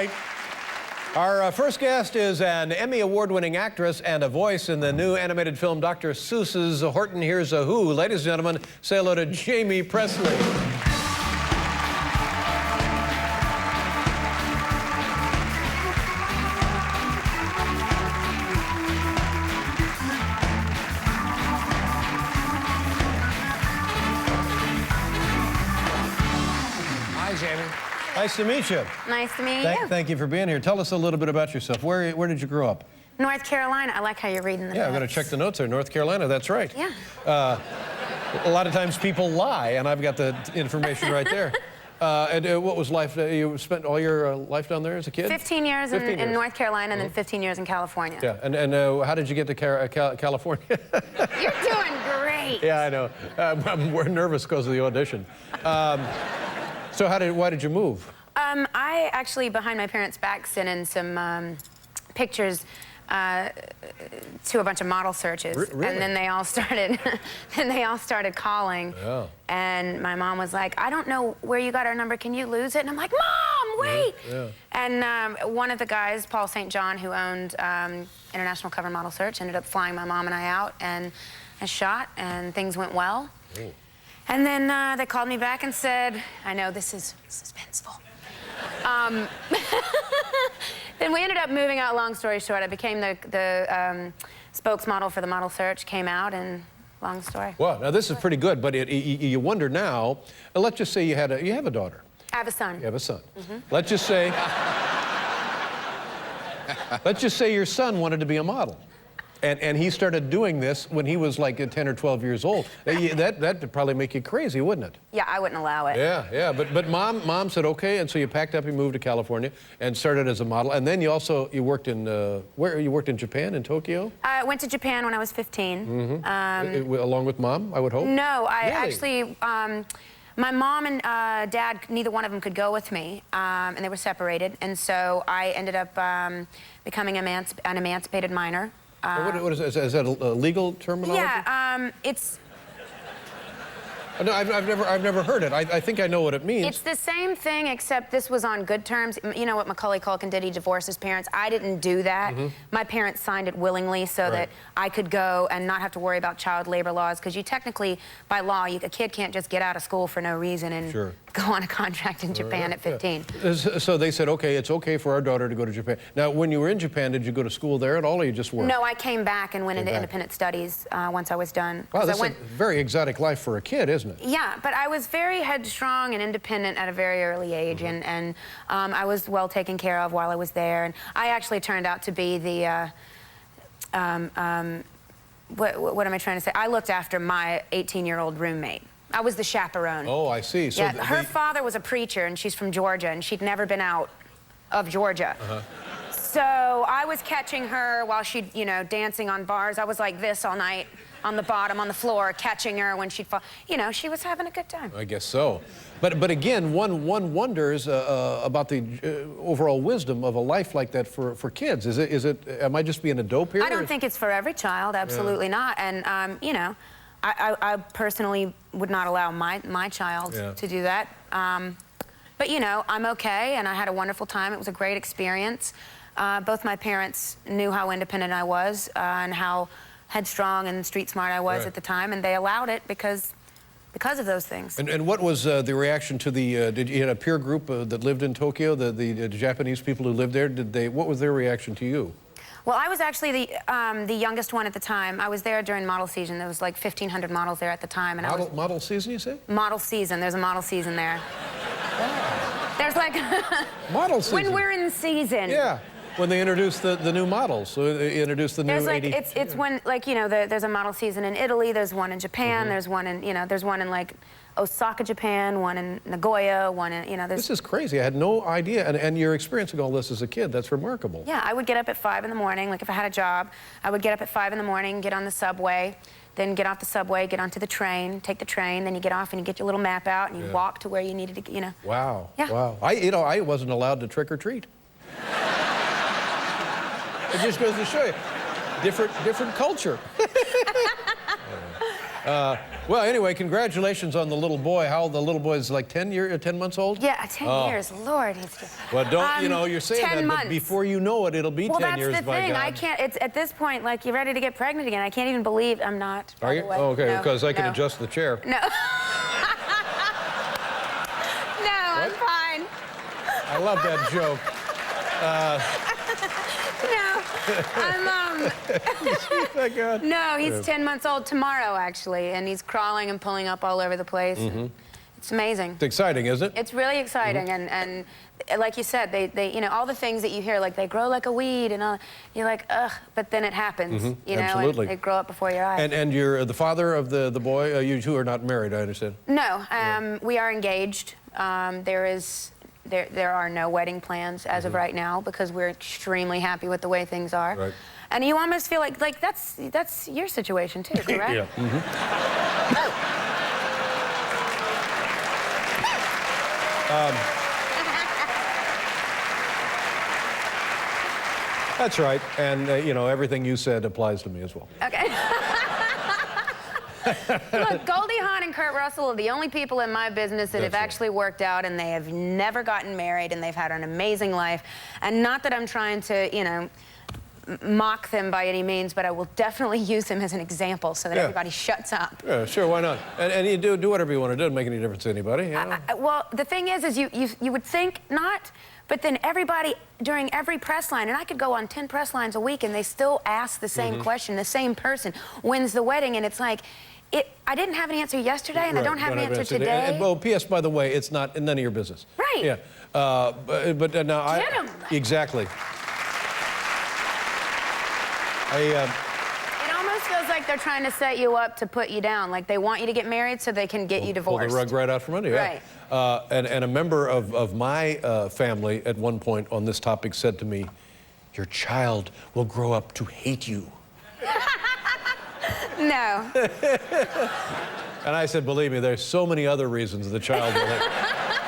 right. Our first guest is an Emmy Award-winning actress and a voice in the new animated film Dr. Seuss's Horton Hears a Who. Ladies and gentlemen, say hello to Jamie Presley. Hi, Jamie. Nice to meet you. Nice to meet you. Thank you for being here. Tell us a little bit about yourself. Where did you grow up? North Carolina. I like how you're reading the notes. I'm going to check the notes there. North Carolina, that's right. Yeah. A lot of times people lie, and I've got the information right there. And what was life? You spent all your life down there as a kid? 15 years in North Carolina and then 15 years in California. Yeah, and how did you get to California? You're doing great. Yeah, I know. I'm nervous because of the audition. So why did you move? I actually, behind my parents' back, sent in some pictures to a bunch of model searches, Really? and then they all started. then they all started calling, Yeah. and my mom was like, "I don't know where you got our number. Can you lose it?" And I'm like, "Mom, wait!" Yeah. And one of the guys, Paul St. John, who owned International Cover Model Search, ended up flying my mom and I out, and I shot, and things went well. Ooh. And then they called me back and said, I know this is suspenseful. Then we ended up moving out, long story short. I became the spokesmodel for the model search, came out, and long story. Well, now this is pretty good, but you wonder now, let's just say you have a daughter. I have a son. You have a son. Mm-hmm. Let's just say your son wanted to be a model. And he started doing this when he was like 10 or 12 years old. That'd probably make you crazy, wouldn't it? Yeah, I wouldn't allow it. Yeah. But mom said okay, and so you packed up, you moved to California, and started as a model. And then you worked in you worked in Japan, in Tokyo. I went to Japan when I was 15. Mm-hmm. Along with mom, I would hope. No, I Really? actually. My mom and dad, neither one of them could go with me, and they were separated. And so I ended up becoming an emancipated minor. What is that a legal terminology? Yeah, it's... No, I've never heard it. I think I know what it means. It's the same thing, except this was on good terms. You know what Macaulay Culkin did? He divorced his parents. I didn't do that. Mm-hmm. My parents signed it willingly so that I could go and not have to worry about child labor laws, because you technically, by law, a kid can't just get out of school for no reason and go on a contract in Japan at 15. Yeah. So they said, okay, it's okay for our daughter to go to Japan. Now, when you were in Japan, did you go to school there at all, or you just worked? No, I came back and went into independent studies once I was done. Wow, that's a very exotic life for a kid, isn't it? Yeah, but I was very headstrong and independent at a very early age, and I was well taken care of while I was there. And I actually turned out to be the, what am I trying to say? I looked after my 18-year-old roommate. I was the chaperone. Oh, I see. So yeah, her father was a preacher, and she's from Georgia, and she'd never been out of Georgia. So I was catching her while she'd, dancing on bars. I was like this all night, on the bottom, on the floor, catching her when she'd fall. She was having a good time. I guess so. But again, one wonders about the overall wisdom of a life like that for kids. Am I just being a dope here? I don't think it's for every child, absolutely not. And, I personally would not allow my child to do that. But, I'm okay, and I had a wonderful time. It was a great experience. Both my parents knew how independent I was and how headstrong and street smart I was at the time, and they allowed it because of those things. And what was the reaction to the, did you have a peer group that lived in Tokyo, the Japanese people who lived there? What was their reaction to you? Well, I was actually the youngest one at the time. I was there during model season. There was like 1,500 models there at the time. And model season, you say? Model season. There's a model season there. Wow. There's like... Model season. When we're in season. Yeah. When they introduced the new models, so they introduced the new it's when, there's a model season in Italy, there's one in Japan, there's one in, there's one in, like, Osaka, Japan, one in Nagoya, one in, there's... This is crazy. I had no idea, and you're experiencing all this as a kid. That's remarkable. Yeah, I would get up at 5 in the morning, like if I had a job, I would get up at 5 in the morning, get on the subway, then get off the subway, get onto the train, take the train, then you get off and you get your little map out and you walk to where you needed to, Wow. Yeah. Wow. I wasn't allowed to trick or treat. It just goes to show you, different culture. Well, anyway, congratulations on the little boy. How old? The little boy is like 10 months old? Yeah, 10 years. Lord, he's just... Well, don't, you know, you're saying 10 that, months. but before you know it, it'll be 10 years, that's the by thing. God. I can't, it's at this point, like, you're ready to get pregnant again. I can't even believe I'm not. Are you? Oh, okay, because I can no. adjust the chair. No. No, I'm fine. I love that joke. No, no, he's 10 months old tomorrow, actually, and he's crawling and pulling up all over the place. It's amazing. It's exciting, isn't it? It's really exciting, and like you said, they, you know, all the things that you hear, like they grow like a weed, and all, you're like, ugh, but then it happens, you know, absolutely. and they grow up before your eyes. And you're the father of the boy. You two are not married, I understand. No, we are engaged. There are no wedding plans as of right now because we're extremely happy with the way things are. Right. And you almost feel like that's your situation too, correct? Yeah. That's right, and you know, everything you said applies to me as well. Okay. Look, Goldie Hawn and Kurt Russell are the only people in my business that have actually worked out, and they have never gotten married, and they've had an amazing life. And not that I'm trying to, you know, mock them by any means, but I will definitely use them as an example so that everybody shuts up. Yeah, sure, why not? And you do whatever you want to do. It doesn't make any difference to anybody. You know? Well, the thing is you would think not, but then everybody during every press line, and I could go on 10 press lines a week, and they still ask the same question. The same person wins the wedding, and it's like, I didn't have an answer yesterday, and I don't have an answer today. And, well, P.S. by the way, it's not none of your business. Right. Yeah. But now Get 'em. Exactly. It almost feels like they're trying to set you up to put you down. Like they want you to get married so they can get you divorced. Pull the rug right out from under you. Right. Yeah. And a member of my family at one point on this topic said to me, "Your child will grow up to hate you." No. And I said, believe me, there's so many other reasons the child will hate.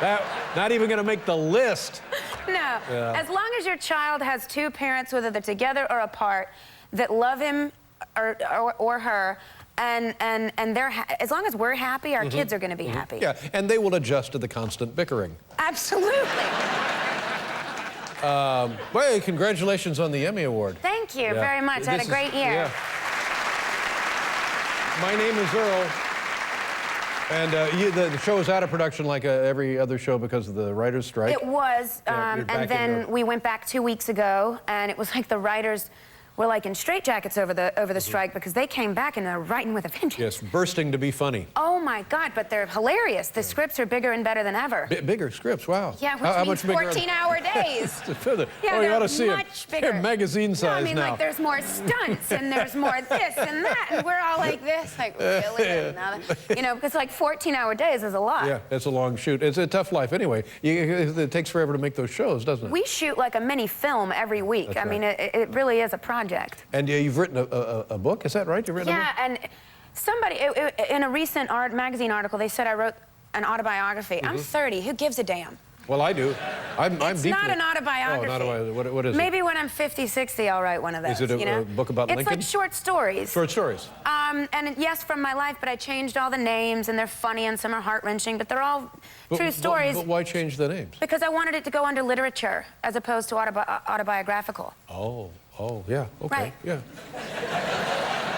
That, not even going to make the list. No. Yeah. As long as your child has two parents, whether they're together or apart, that love him or her, and they're as long as we're happy, our kids are going to be happy. Yeah, and they will adjust to the constant bickering. Absolutely. Well, congratulations on the Emmy Award. Thank you very much. I had a great year. Yeah. My name is Earl, and the show is out of production like every other show because of the writers' strike. It was, and then we went back 2 weeks ago, and it was like the writers were like in straitjackets over the strike because they came back and they're writing with a vengeance. Yes, bursting to be funny. Oh my God, but they're hilarious. The scripts are bigger and better than ever. Bigger scripts, wow. Yeah, which means 14-hour days. Yeah, you ought to see much bigger. They're magazine size I mean, now. like there's more stunts and there's more this and that, and we're all like this, like really? You know, because like 14-hour days is a lot. Yeah, it's a long shoot. It's a tough life anyway. It takes forever to make those shows, doesn't it? We shoot like a mini film every week. That's I mean, it really is a project. And you've written a book, is that right? You've written a book? And somebody, in a recent magazine article, they said I wrote an autobiography. I'm 30, who gives a damn? Well, I do. I'm it's deeply... not an autobiography. Oh, not a, what is it? Maybe when I'm 50, 60, I'll write one of those. Is it a book about Lincoln? It's like short stories. Short stories. And yes, from my life, but I changed all the names, and they're funny, and some are heart-wrenching, but they're all true stories. But why change the names? Because I wanted it to go under literature, as opposed to autobiographical. Oh, yeah, okay, Right. yeah.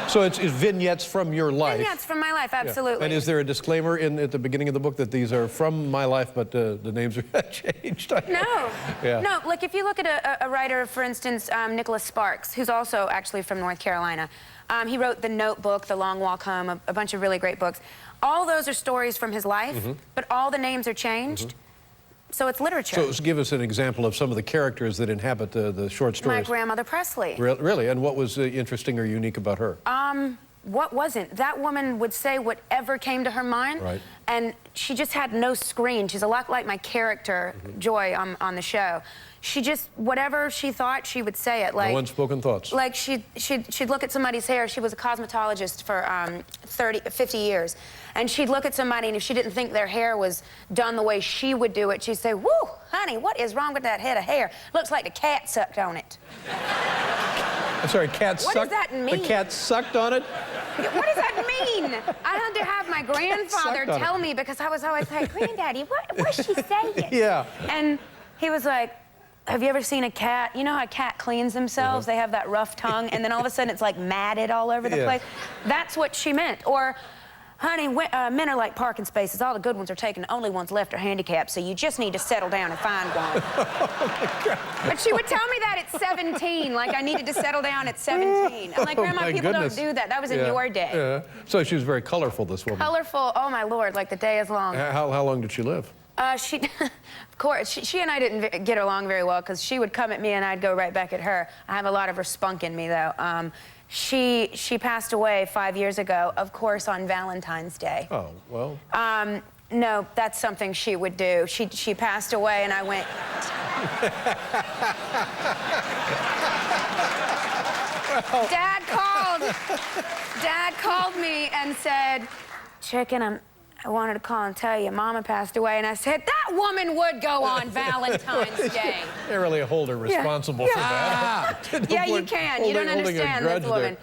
So it's vignettes from your life. Vignettes from my life, absolutely. Yeah. And is there a disclaimer at the beginning of the book that these are from my life, but the names are changed? No. Yeah. No, like if you look at a writer, for instance, Nicholas Sparks, who's also actually from North Carolina. He wrote The Notebook, The Long Walk Home, a bunch of really great books. All those are stories from his life, but all the names are changed. So it's literature. So give us an example of some of the characters that inhabit the short stories. My grandmother Presley. Really? And what was interesting or unique about her? What wasn't? That woman would say whatever came to her mind. Right. And she just had no screen. She's a lot like my character, Joy, on the show. She just, whatever she thought, she would say it. Like, no unspoken thoughts. Like she'd look at somebody's hair. She was a cosmetologist for 50 years. And she'd look at somebody, and if she didn't think their hair was done the way she would do it, she'd say, "Woo, honey, what is wrong with that head of hair? Looks like the cat sucked on it." I'm sorry, cat sucked? What does that mean? The cat sucked on it? What does that mean? 17. I had to have my grandfather tell me because I was always like, Granddaddy, what's she saying? Yeah. And he was like, have you ever seen a cat? You know how a cat cleans themselves? They have that rough tongue, and then all of a sudden it's like matted all over the place. That's what she meant. Or, honey, men are like parking spaces. All the good ones are taken. The only ones left are handicapped, so you just need to settle down and find one. Oh, my God. But she would tell me that at 17, like I needed to settle down at 17. I'm like, Grandma, people don't do that. That was in your day. Yeah. So she was very colorful, this woman. Colorful, oh my Lord, like the day is long. How long did she live? Of course, she and I didn't get along very well because she would come at me and I'd go right back at her. I have a lot of her spunk in me, though. She passed away 5 years ago, of course, on Valentine's Day. Oh, well. No, that's something she would do. She passed away and I went... Dad called me and said, Chicken, I wanted to call and tell you, Mama passed away. And I said, that woman would go on Valentine's Day. Can't really hold her responsible for that. Yeah, you can. You don't understand this woman.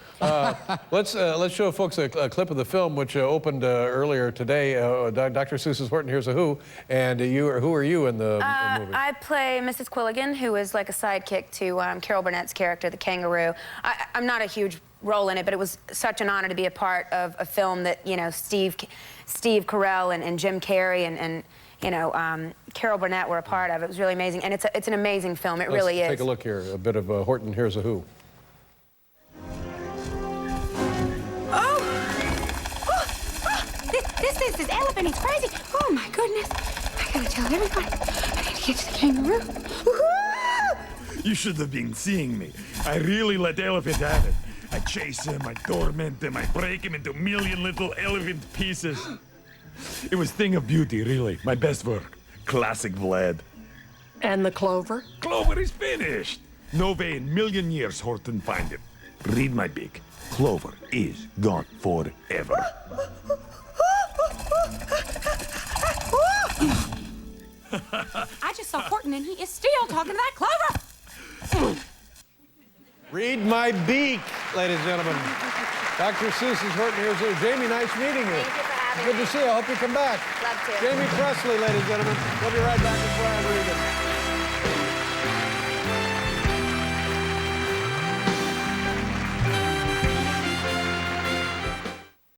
Let's show folks a clip of the film, which opened earlier today. Dr. Seuss's Horton Hears a Who. And who are you in the movie? I play Mrs. Quilligan, who is like a sidekick to Carol Burnett's character, the kangaroo. I'm not a huge role in it, but it was such an honor to be a part of a film that, you know, Steve Carell and Jim Carrey and you know, Carol Burnett were a part of. It was really amazing, and it's an amazing film. It really is. Let's take a look here, a bit of Horton Hears a Who. This elephant, he's crazy. Oh my goodness. I gotta tell everybody. I need to get to the kangaroo. You should have been seeing me. I really let elephant have it. I chase him, I torment him, I break him into a million little elephant pieces. It was thing of beauty, really. My best work. Classic Vlad. And the clover? Clover is finished. No way in million years Horton find it. Read my beak. Clover is gone forever. I just saw Horton and he is still talking to that clover. Read my beak, ladies and gentlemen. Dr. Seuss's Horton Hears a Who. Jamie, nice meeting you. Thank you for having Good me. to see you. I hope you come back. Love to. Jamie Presley, ladies and gentlemen. We'll be right back with Brian Regan.